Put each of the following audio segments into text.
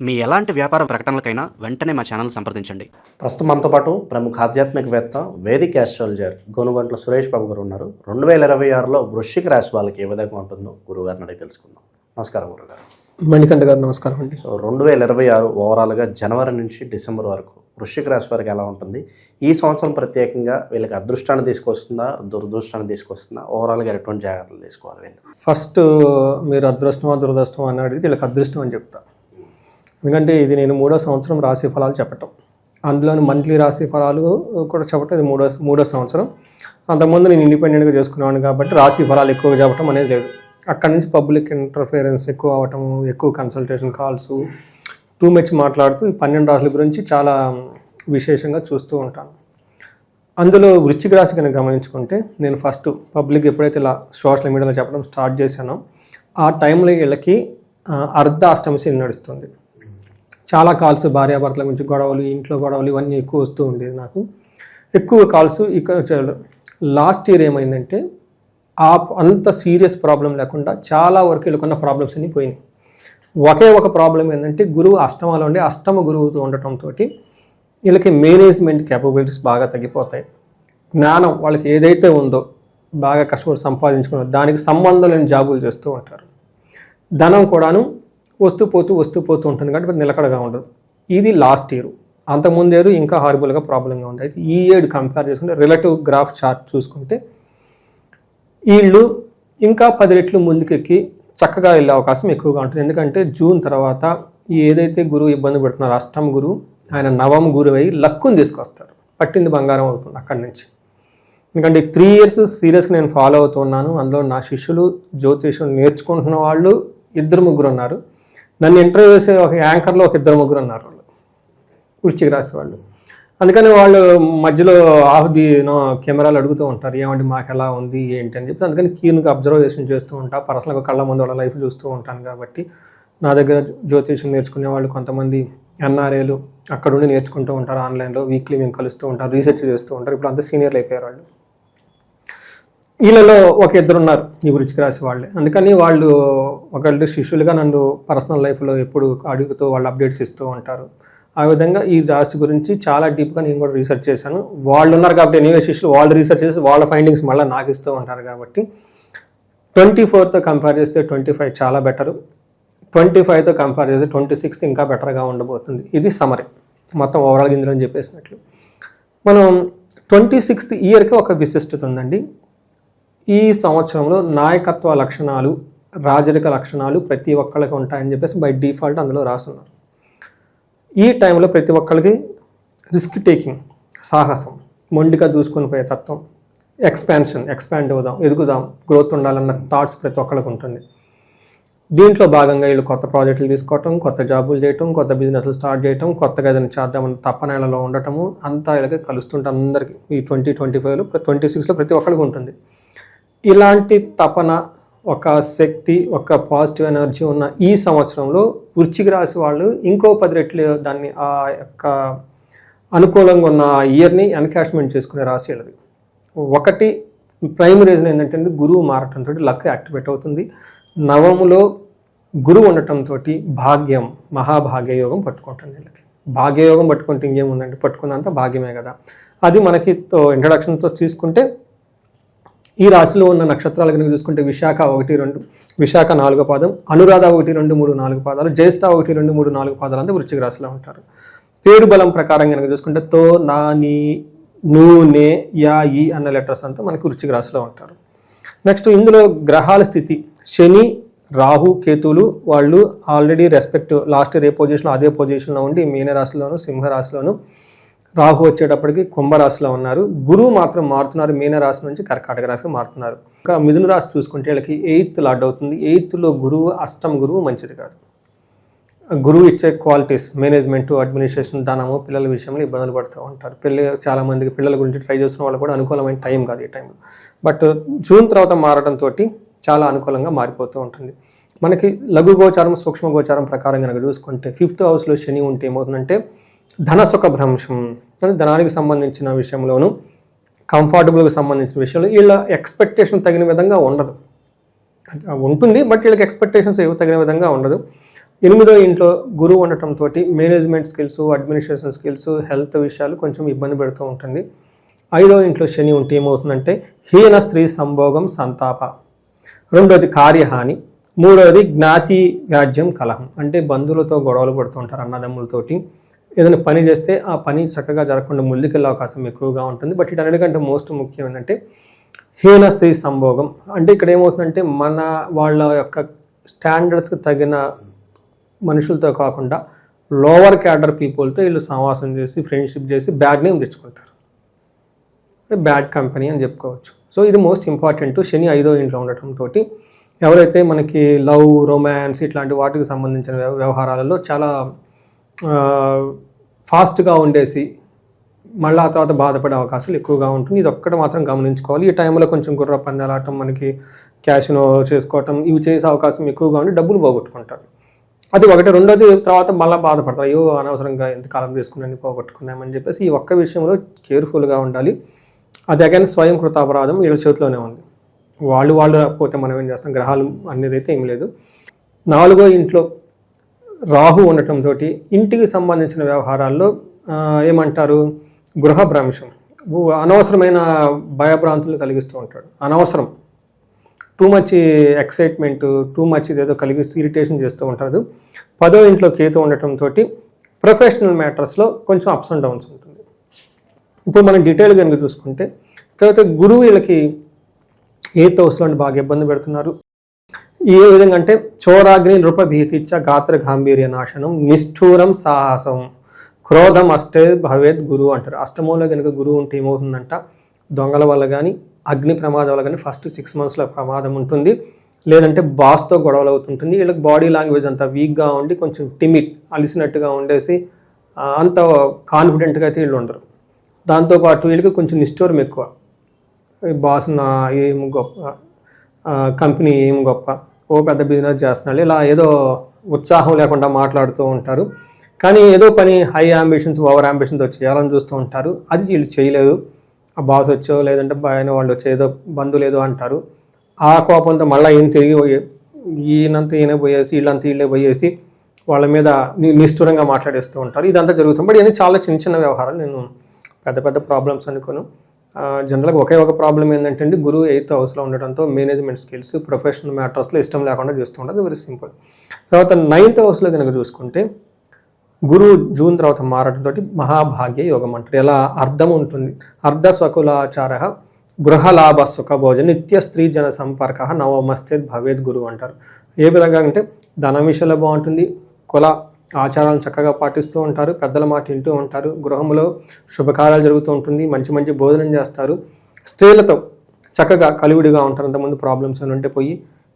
మీ ఎలాంటి వ్యాపార ప్రకటనలకైనా వెంటనే మా ఛానల్ సంప్రదించండి. ప్రస్తుతం మనతో పాటు ప్రముఖ ఆధ్యాత్మికవేత్త వేదిక్ ఆస్ట్రాలజర్ గోనుగంట్ల సురేష్ బాబు గారు ఉన్నారు. 2026లో వృశ్చిక రాశి వాళ్ళకి ఏ విధంగా ఉంటుందో గురువుగారిని అడిగి తెలుసుకుందాం. నమస్కారం గురుగారు. మణికంఠ గారు నమస్కారం అండి. 2026 ఓవరాల్గా జనవరి నుంచి డిసెంబర్ వరకు వృశ్చిక రాశి వారికి ఎలా ఉంటుంది? ఈ సంవత్సరం ప్రత్యేకంగా వీళ్ళకి అదృష్టాన్ని తీసుకొస్తుందా, దురదృష్టాన్ని తీసుకొస్తుందా? ఓవరాల్గా ఎటువంటి జాగ్రత్తలు తీసుకోవాలి వీళ్ళు? ఫస్ట్ మీరు అదృష్టమా దురదృష్టమా అని అడిగితే వీళ్ళకి అదృష్టం అని చెప్తా. ఎందుకంటే ఇది నేను 3వ సంవత్సరం రాశి ఫలాలు చెప్పటం, అందులోని మంత్లీ రాశి ఫలాలు కూడా చెప్పటం ఇది మూడో సంవత్సరం. అంతకుముందు నేను ఇండిపెండెంట్గా చేసుకునేవాడిని కాబట్టి రాశి ఫలాలు ఎక్కువగా చెప్పడం అనేది లేదు. అక్కడి నుంచి పబ్లిక్ ఇంటర్ఫియరెన్స్ ఎక్కువ అవటం, ఎక్కువ కన్సల్టేషన్ కాల్స్, టూ మచ్ మాట్లాడుతూ ఈ 12 రాశుల గురించి చాలా విశేషంగా చూస్తూ ఉంటాను. అందులో వృశ్చిక రాశి కనుక గమనించుకుంటే నేను ఫస్ట్ పబ్లిక్ ఎప్పుడైతే ఇలా సోషల్ మీడియాలో చెప్పడం స్టార్ట్ చేశానో ఆ టైంలో వీళ్ళకి అర్ధ అష్టమి శని నడుస్తుంది. చాలా కాల్స్ భార్యాభర్తల గురించి గొడవలు, ఇంట్లో గొడవలు ఇవన్నీ ఎక్కువ వస్తూ ఉండేది. నాకు ఎక్కువ కాల్స్ ఇక్కడ లాస్ట్ ఇయర్ ఏమైందంటే అంత సీరియస్ ప్రాబ్లం లేకుండా చాలా వరకు వీళ్ళకున్న ప్రాబ్లమ్స్ అన్నీ పోయినాయి. ఒకే ఒక ప్రాబ్లం ఏంటంటే గురువు అష్టమాలో ఉండి అష్టమ గురువుతో ఉండటంతో వీళ్ళకి మేనేజ్మెంట్ క్యాపబిలిటీస్ బాగా తగ్గిపోతాయి. జ్ఞానం వాళ్ళకి ఏదైతే ఉందో బాగా కష్టపడి సంపాదించుకున్న దానికి సంబంధం లేని జాబులు చేస్తూ ఉంటారు. ధనం కూడాను వస్తూ పోతూ ఉంటుంది కాబట్టి నిలకడగా ఉండదు. ఇది లాస్ట్ ఇయర్. అంతకుముందు ఇయర్ ఇంకా హారిబుల్గా ప్రాబ్లంగా ఉంది. అయితే ఈ ఇయర్ కంపేర్ చేసుకుంటే రిలేటివ్ గ్రాఫ్ చార్ట్ చూసుకుంటే వీళ్ళు ఇంకా 10 రెట్లు ముందుకెక్కి చక్కగా వెళ్ళే అవకాశం ఎక్కువగా ఉంటుంది. ఎందుకంటే జూన్ తర్వాత ఏదైతే గురువు ఇబ్బంది పెడుతున్నారో అష్టమ గురువు ఆయన నవమ గురువు అయ్యి లక్కుని తీసుకొస్తారు. పట్టింది బంగారం అవుతుంది అక్కడి నుంచి. ఎందుకంటే 3 ఇయర్స్ సీరియస్గా నేను ఫాలో అవుతున్నాను. అందులో నా శిష్యులు జ్యోతిషం నేర్చుకుంటున్న వాళ్ళు 2-3 ఉన్నారు. నన్ను ఇంటర్వ్యూ చేసే ఒక యాంకర్లో ఒక 2-3 ఉన్నారు వాళ్ళు వృశ్చిక రాశి వాళ్ళు. అందుకని వాళ్ళు మధ్యలో కెమెరాలు అడుగుతూ ఉంటారు, ఏమంటే మాకు ఎలా ఉంది ఏంటి అని చెప్పి. అందుకని కీన్గా అబ్జర్వేషన్ చేస్తూ ఉంటా, పర్సనల్గా కళ్ళ ముందు వాళ్ళ లైఫ్ చూస్తూ ఉంటాను. కాబట్టి నా దగ్గర జ్యోతిషం నేర్చుకునే వాళ్ళు కొంతమంది ఎన్ఆర్ఏలు అక్కడుండి నేర్చుకుంటూ ఉంటారు. ఆన్లైన్లో వీక్లీ మేము కలుస్తూ ఉంటారు, రీసెర్చ్ చేస్తూ ఉంటారు. ఇప్పుడు అంతా సీనియర్లు అయిపోయారు వాళ్ళు. వీళ్ళలో ఒక 2 ఉన్నారు ఈ వృశ్చిక రాశి వాళ్ళే. అందుకని వాళ్ళు ఒకళ్ళు శిష్యులుగా నన్ను పర్సనల్ లైఫ్లో ఎప్పుడు అడుగుతూ వాళ్ళు అప్డేట్స్ ఇస్తూ ఉంటారు. ఆ విధంగా ఈ రాశి గురించి చాలా డీప్గా నేను కూడా రీసెర్చ్ చేశాను. వాళ్ళు ఉన్నారు కాబట్టి ఎనీవే శిష్యులు వాళ్ళు రీసెర్చ్ చేసి వాళ్ళ ఫైండింగ్స్ మళ్ళీ నాకు ఇస్తూ ఉంటారు. కాబట్టి 24తో కంపేర్ చేస్తే 25 చాలా బెటరు. 25తో కంపేర్ చేస్తే 26 ఇంకా బెటర్గా ఉండబోతుంది. ఇది సమరీ మొత్తం ఓవరాల్గా ఇందులో చెప్పేసినట్లు. మనం 26th ఇయర్కి ఒక విశిష్టత ఉందండి. ఈ సంవత్సరంలో నాయకత్వ లక్షణాలు, రాజరిక లక్షణాలు ప్రతి ఒక్కళ్ళకి ఉంటాయని చెప్పేసి బై డిఫాల్ట్ అందులో రాస్తున్నారు. ఈ టైంలో ప్రతి ఒక్కరికి రిస్క్ టేకింగ్, సాహసం, మొండిగా దూసుకొని పోయే తత్వం, ఎక్స్పాండ్ అవుదాం, ఎదుగుదాం, గ్రోత్ ఉండాలన్న థాట్స్ ప్రతి ఒక్కరికి ఉంటుంది. దీంట్లో భాగంగా వీళ్ళు కొత్త ప్రాజెక్టులు తీసుకోవటం, కొత్త జాబులు చేయటం, కొత్త బిజినెస్లు స్టార్ట్ చేయటం, కొత్తగా ఏదైనా చేద్దామని తప్పనేలలో ఉండటము అంతా వీళ్ళకి కలుస్తుంటే అందరికీ ఈ 2025లో 26లో ప్రతి ఒక్కరికి ఉంటుంది. ఇలాంటి తపన, ఒక శక్తి, ఒక పాజిటివ్ ఎనర్జీ ఉన్న ఈ సంవత్సరంలో వృశ్చిక రాశి వాళ్ళు ఇంకో 10 రెట్లు దాన్ని ఆ యొక్క అనుకూలంగా ఉన్న ఇయర్ని ఎన్కాష్మెంట్ చేసుకునే రాశి వాళ్ళది. ఒకటి ప్రైమరీ రీజన్ ఏంటంటే గురువు మారటంతో లక్ యాక్టివేట్ అవుతుంది. నవములో గురువు ఉండటంతో భాగ్యం, మహాభాగ్య యోగం పట్టుకుంటుంది వీళ్ళకి. భాగ్యయోగం పట్టుకుంటే ఇంకేముందండి, పట్టుకున్నంత భాగ్యమే కదా. అది మనకి ఇంట్రడక్షన్తో తీసుకుంటే ఈ రాశిలో ఉన్న నక్షత్రాల కనుక చూసుకుంటే విశాఖ 1, 2, విశాఖ 4వ పాదం, అనురాధ 1, 2, 3, 4 పాదాలు, జ్యేష్ఠ 1, 2, 3, 4 పాదాలు అంతా వృశ్చిక రాశిలో ఉంటారు. పేరు బలం ప్రకారం కనుక చూసుకుంటే తో, నా, నీ, నూ, నే, యా, ఈ అన్న లెటర్స్ అంతా మనకి వృశ్చిక రాశిలో ఉంటారు. నెక్స్ట్ ఇందులో గ్రహాల స్థితి, శని, రాహు, కేతువులు వాళ్ళు ఆల్రెడీ రెస్పెక్టివ్ లాస్ట్ ఇయర్ ఏ పొజిషన్లో అదే పొజిషన్లో ఉండి మీనరాశిలోను, సింహరాశిలోను, రాహు వచ్చేటప్పటికి కుంభరాశిలో ఉన్నారు. గురువు మాత్రం మారుతున్నారు, మీనరాశి నుంచి కర్కాటక రాశి మారుతున్నారు. ఇంకా మిథున రాశి చూసుకుంటే వీళ్ళకి 8th లార్డ్ అవుతుంది. 8thలో గురువు, అష్టమ గురువు మంచిది కాదు. గురువు ఇచ్చే క్వాలిటీస్ మేనేజ్మెంట్, అడ్మినిస్ట్రేషన్, ధనము, పిల్లల విషయంలో ఇబ్బందులు పడుతూ ఉంటారు. చాలా మందికి పిల్లల గురించి ట్రై చేస్తున్న వాళ్ళు కూడా అనుకూలమైన టైం కాదు ఈ టైంలో. బట్ జూన్ తర్వాత మారడంతో చాలా అనుకూలంగా మారిపోతూ ఉంటుంది. మనకి లఘు గోచారం, సూక్ష్మ గోచారం ప్రకారం కనుక చూసుకుంటే 5th హౌస్లో శని ఉంటే ఏమవుతుందంటే ధనసుఖ భ్రంశం, ధనానికి సంబంధించిన విషయంలోనూ కంఫర్టబుల్గా సంబంధించిన విషయంలో వీళ్ళ ఎక్స్పెక్టేషన్ తగిన విధంగా ఉండదు. ఉంటుంది, బట్ వీళ్ళకి ఎక్స్పెక్టేషన్స్ ఏవో తగిన విధంగా ఉండదు. 8వ ఇంట్లో గురువు ఉండటంతో management skills, administration skills, health విషయాలు కొంచెం ఇబ్బంది పెడుతూ ఉంటుంది. 5వ ఇంట్లో శని ఉంటే ఏమవుతుందంటే హీన స్త్రీ సంభోగం, సంతాప. 2వది కార్యహాని. 3వది జ్ఞాతి వ్యాజ్యం, కలహం. అంటే బంధువులతో గొడవలు పడుతూ ఉంటారు, అన్నదమ్ములతోటి. ఏదైనా పని చేస్తే ఆ పని చక్కగా జరగకుండా ముందుకెళ్ళే అవకాశం ఎక్కువగా ఉంటుంది. బట్ వీటన్నిటికంటే మోస్ట్ ముఖ్యం ఏంటంటే హీన స్త్రీ సంభోగం. అంటే ఇక్కడ ఏమవుతుందంటే వాళ్ళ యొక్క స్టాండర్డ్స్కి తగిన మనుషులతో కాకుండా లోవర్ క్యాడర్ పీపుల్తో వీళ్ళు సహవాసం చేసి, ఫ్రెండ్షిప్ చేసి బ్యాడ్ నేమ్ తెచ్చుకుంటారు. బ్యాడ్ కంపెనీ అని చెప్పుకోవచ్చు. సో ఇది మోస్ట్ ఇంపార్టెంట్. శని 5వ ఇంట్లో ఉండటంతో ఎవరైతే మనకి లవ్, రొమాన్స్ ఇట్లాంటి వాటికి సంబంధించిన వ్యవహారాలలో చాలా ఫాస్ట్గా ఉండేసి మళ్ళీ ఆ తర్వాత బాధపడే అవకాశాలు ఎక్కువగా ఉంటుంది. ఇది ఒక్కటి మాత్రం గమనించుకోవాలి. ఈ టైంలో కొంచెం గుర్ర పందాలాటం, మనకి క్యాషినో చేసుకోవటం ఇవి చేసే అవకాశం ఎక్కువగా ఉండి డబ్బులు పోగొట్టుకుంటారు. అది ఒకటి. 2వది తర్వాత మళ్ళీ బాధపడతారు, అయ్యో అనవసరంగా ఎంతకాలం చేసుకున్నాను పోగొట్టుకున్నామని చెప్పేసి ఈ ఒక్క విషయంలో కేర్ఫుల్గా ఉండాలి. అది అగైన్ స్వయం కృతాపరాధం వీళ్ళ చేతిలోనే ఉంది. వాళ్ళు పోతే మనం ఏం చేస్తాం, గ్రహాలు అనేది అయితే ఏం లేదు. 4వ ఇంట్లో రాహు ఉండటంతో ఇంటికి సంబంధించిన వ్యవహారాల్లో ఏమంటారు, గృహభ్రంశం, అనవసరమైన భయభ్రాంతులు కలిగిస్తూ ఉంటాడు. అనవసరం too much excitement, too much ఇదేదో కలిగిస్తూ ఇరిటేషన్ చేస్తూ ఉంటారు. 10వ ఇంట్లో కేతు ఉండటంతో ప్రొఫెషనల్ మ్యాటర్స్లో కొంచెం అప్స్ అండ్ డౌన్స్ ఉంటుంది. ఇప్పుడు మనం డీటెయిల్ కనుక చూసుకుంటే తర్వాత గురువు వీళ్ళకి 8వ హౌస్లో బాగా ఇబ్బంది పెడుతున్నారు. ఏ విధంగా అంటే చోరాగ్ని నృపభీతిచ్చ గాత్ర గాంభీర్య నాశనం నిష్ఠూరం సాహసం క్రోధం అష్టే భవేద్ గురువు అంటారు. అష్టమంలో కనుక గురువు ఉంటే ఏమవుతుందంట, దొంగల వల్ల కానీ అగ్ని ప్రమాదం వల్ల కానీ ఫస్ట్ 6 monthsలో ప్రమాదం ఉంటుంది. లేదంటే బాస్తో గొడవలు అవుతుంటుంది. వీళ్ళకి బాడీ లాంగ్వేజ్ అంతా వీక్గా ఉండి కొంచెం టిమిడ్, అలిసినట్టుగా ఉండేసి అంత కాన్ఫిడెంట్గా అయితే వీళ్ళు ఉండరు. దాంతోపాటు వీళ్ళకి కొంచెం నిష్ఠూరం ఎక్కువ. బాస్ నా ఏం గొప్ప, కంపెనీ ఏం గొప్ప, ఓ పెద్ద బిజినెస్ చేస్తున్నాడు, ఇలా ఏదో ఉత్సాహం లేకుండా మాట్లాడుతూ ఉంటారు. కానీ ఏదో పని హై అంబిషన్స్, ఓవర్ అంబిషన్స్ వచ్చి చేయాలని చూస్తూ ఉంటారు. అది వీళ్ళు చేయలేరు. ఆ బాస్ వచ్చో లేదంటే ఆయన వాళ్ళు వచ్చి ఏదో బంధువులు ఏదో అంటారు. ఆ కోపంతో మళ్ళీ ఈయన తిరిగి ఈయనంతా ఈయన పోయేసి వీళ్ళంతా వీళ్ళే పోయేసి వాళ్ళ మీద నిష్ఠూరంగా మాట్లాడేస్తూ ఉంటారు. ఇదంతా జరుగుతుంది. బట్ ఇవన్నీ చాలా చిన్న చిన్న వ్యవహారాలు, నేను పెద్ద పెద్ద ప్రాబ్లమ్స్ అనుకోను. జనరల్గా ఒకే ఒక ప్రాబ్లం ఏంటంటే గురువు 8th హౌస్లో ఉండటంతో మేనేజ్మెంట్ స్కిల్స్, ప్రొఫెషనల్ మ్యాటర్స్లో ఇష్టం లేకుండా చేస్తూ ఉంటుంది. Very simple. తర్వాత 9th హౌస్లో కనుక చూసుకుంటే గురువు జూన్ తర్వాత మారడంతో మహాభాగ్య యోగం అంటారు. ఎలా అర్థం ఉంటుంది, అర్ధ స్వకులాచార గృహలాభ సుఖభోజ నిత్య స్త్రీ జన సంపర్క నవమస్తే భవేద్ గురువు అంటారు. ఏ విధంగా అంటే ధన విషయంలో బాగుంటుంది, కుల ఆచారాలను చక్కగా పాటిస్తూ ఉంటారు, పెద్దల మాట వింటూ ఉంటారు, గృహంలో శుభకార్యాలు జరుగుతూ ఉంటుంది, మంచి మంచి భోజనం చేస్తారు, స్త్రీలతో చక్కగా కలివిడిగా ఉంటారు. అంతకుముందు ప్రాబ్లమ్స్ ఉంటే పోయి,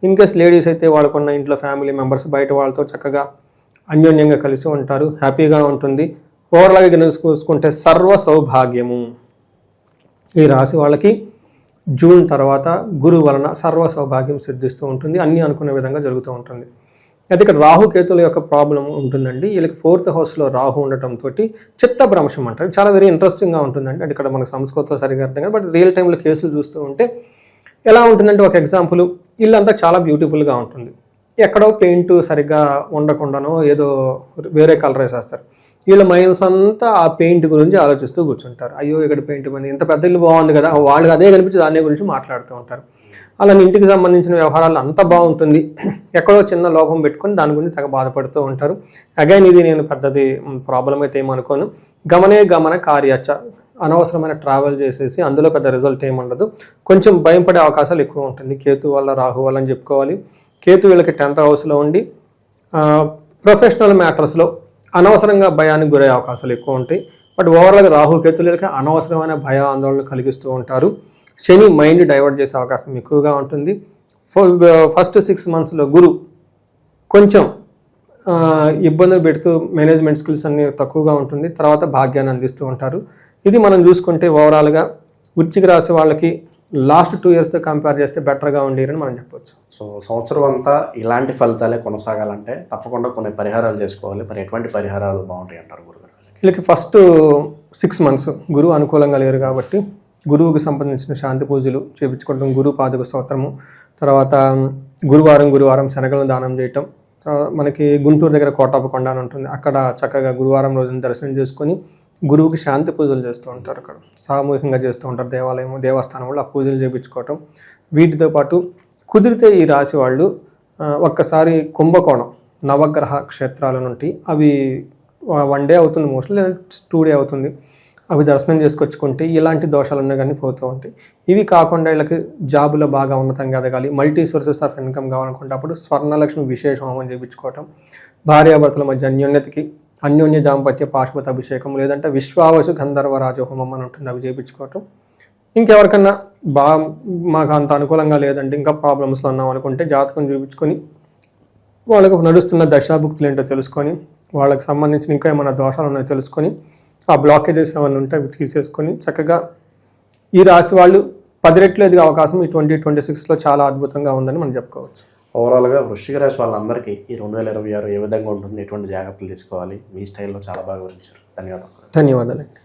ఇన్ కేస్ లేడీస్ అయితే వాళ్ళకున్న ఇంట్లో ఫ్యామిలీ మెంబర్స్ బయట వాళ్ళతో చక్కగా అన్యోన్యంగా కలిసి ఉంటారు, హ్యాపీగా ఉంటుంది. ఓవరాల్గా కనుక చూసుకుంటే సర్వ సౌభాగ్యము. ఈ రాశి వాళ్ళకి జూన్ తర్వాత గురువు వలన సర్వ సౌభాగ్యం సిద్ధిస్తూ ఉంటుంది, అన్నీ అనుకునే విధంగా జరుగుతూ ఉంటుంది. అయితే ఇక్కడ రాహుకేతుల యొక్క ప్రాబ్లం ఉంటుందండి. వీళ్ళకి 4th హౌస్లో రాహు ఉండటంతో చిత్తభ్రంశం అంటారు. చాలా వెరీ ఇంట్రెస్టింగ్గా ఉంటుందండి. అంటే ఇక్కడ మనకు సంస్కృతంలో సరిగా అర్థం కాదు, బట్ రియల్ టైంలో కేసులు చూస్తూ ఉంటే ఎలా ఉంటుందంటే, ఒక ఎగ్జాంపుల్, ఇల్లంతా చాలా బ్యూటిఫుల్గా ఉంటుంది, ఎక్కడో పెయింట్ సరిగ్గా ఉండకుండానో ఏదో వేరే కలర్ వేసేస్తారు. వీళ్ళ మైండ్స్ అంతా ఆ పెయింట్ గురించి ఆలోచిస్తూ కూర్చుంటారు. అయ్యో ఇక్కడ పెయింట్ పని, ఇంత పెద్ద ఇల్లు బాగుంది కదా, వాళ్ళు అదే కనిపించి దాని గురించి మాట్లాడుతూ ఉంటారు. అలా ఇంటికి సంబంధించిన వ్యవహారాలు అంతా బాగుంటుంది, ఎక్కడో చిన్న లోపం పెట్టుకొని దాని గురించి తెగ బాధపడుతూ ఉంటారు. అగైన్ ఇది నేను పెద్దది ప్రాబ్లం అయితే ఏమనుకోను. గమన కార్యాచ, అనవసరమైన ట్రావెల్ చేసేసి అందులో పెద్ద రిజల్ట్ ఏముండదు, కొంచెం భయం పడే అవకాశాలు ఎక్కువ ఉంటుంది. కేతు వల్ల రాహు వల్ల అని చెప్పుకోవాలి. కేతు వీళ్ళకి 10th హౌస్లో ఉండి ప్రొఫెషనల్ మ్యాటర్స్లో అనవసరంగా భయానికి గురయ్యే అవకాశాలు ఎక్కువ ఉంటాయి. బట్ ఓవరాల్గా రాహు కేతులకి అనవసరమైన భయ ఆందోళన కలిగిస్తూ ఉంటారు. శని మైండ్ డైవర్ట్ చేసే అవకాశం ఎక్కువగా ఉంటుంది. ఫస్ట్ 6 monthsలో గురు కొంచెం ఇబ్బందులు పెడుతూ మేనేజ్మెంట్ స్కిల్స్ అన్ని తక్కువగా ఉంటుంది, తర్వాత భాగ్యాన్ని అందిస్తూ ఉంటారు. ఇది మనం చూసుకుంటే ఓవరాల్గా వృశ్చిక రాశి వాళ్ళకి లాస్ట్ 2 yearsతో కంపేర్ చేస్తే బెటర్గా ఉండేరని మనం చెప్పొచ్చు. సో సంవత్సరం అంతా ఇలాంటి ఫలితాలే కొనసాగాలంటే తప్పకుండా కొన్ని పరిహారాలు చేసుకోవాలి. మరి ఎటువంటి పరిహారాలు బాగుంటాయి అంటారు గురుగారు? వీళ్ళకి ఫస్ట్ 6 months గురువు అనుకూలంగా లేరు కాబట్టి గురువుకి సంబంధించిన శాంతి పూజలు చేయించుకోవడం, గురు పాదక స్తోత్రము, తర్వాత గురువారం శనగలను దానం చేయటం, మనకి గుంటూరు దగ్గర కోటప్పకొండ అని ఉంటుంది. అక్కడ చక్కగా గురువారం రోజున దర్శనం చేసుకొని గురువుకి శాంతి పూజలు చేస్తూ ఉంటారు. అక్కడ సామూహికంగా చేస్తూ ఉంటారు దేవస్థానంలో ఆ పూజలు చేయించుకోవటం. వీటితో పాటు కుదిరితే ఈ రాశి వాళ్ళు ఒక్కసారి కుంభకోణం నవగ్రహ క్షేత్రాల నుండి అవి 1 డే అవుతుంది మోస్ట్లీ, లేదా 2 డే అవుతుంది, అవి దర్శనం చేసుకొచ్చుకుంటే ఇలాంటి దోషాలన్నీ కానీ పోతూ ఉంటాయి. ఇవి కాకుండా వీళ్ళకి జాబులో బాగా ఉన్నతంగా ఎదగాలి, మల్టీ సోర్సెస్ ఆఫ్ ఇన్కమ్ కావాలనుకుంటే అప్పుడు స్వర్ణలక్ష్మి విశేష హోమం చేయించుకోవటం, భార్యాభర్తల మధ్య అన్యోన్య దాంపత్య పాశుపత అభిషేకం, లేదంటే విశ్వావసు గంధర్వరాజ హోమం అని ఉంటుంది, అవి చేయించుకోవటం. ఇంకెవరికన్నా మాకు అంత అనుకూలంగా లేదంటే ఇంకా ప్రాబ్లమ్స్లో ఉన్నాం అనుకుంటే జాతకం చూపించుకొని వాళ్ళకు నడుస్తున్న దశాభుక్తులు ఏంటో తెలుసుకొని వాళ్ళకి సంబంధించిన ఇంకా ఏమైనా దోషాలు ఉన్నాయో తెలుసుకొని ఆ బ్లాకేజెస్ ఏమైనా ఉంటే అవి తీసేసుకొని చక్కగా ఈ రాశి వాళ్ళు 10 రెట్లు ఎదిగే అవకాశం ఈ 2026లో చాలా అద్భుతంగా ఉందని మనం చెప్పుకోవచ్చు. ఓవరాల్గా వృశ్చిక రాశి వాళ్ళందరికీ ఈ 2026 ఏ విధంగా ఉంటుంది, ఎటువంటి జాగ్రత్తలు తీసుకోవాలి, మీ స్టైల్లో చాలా బాగా వివరించారు. ధన్యవాదాలు. ధన్యవాదాలండి.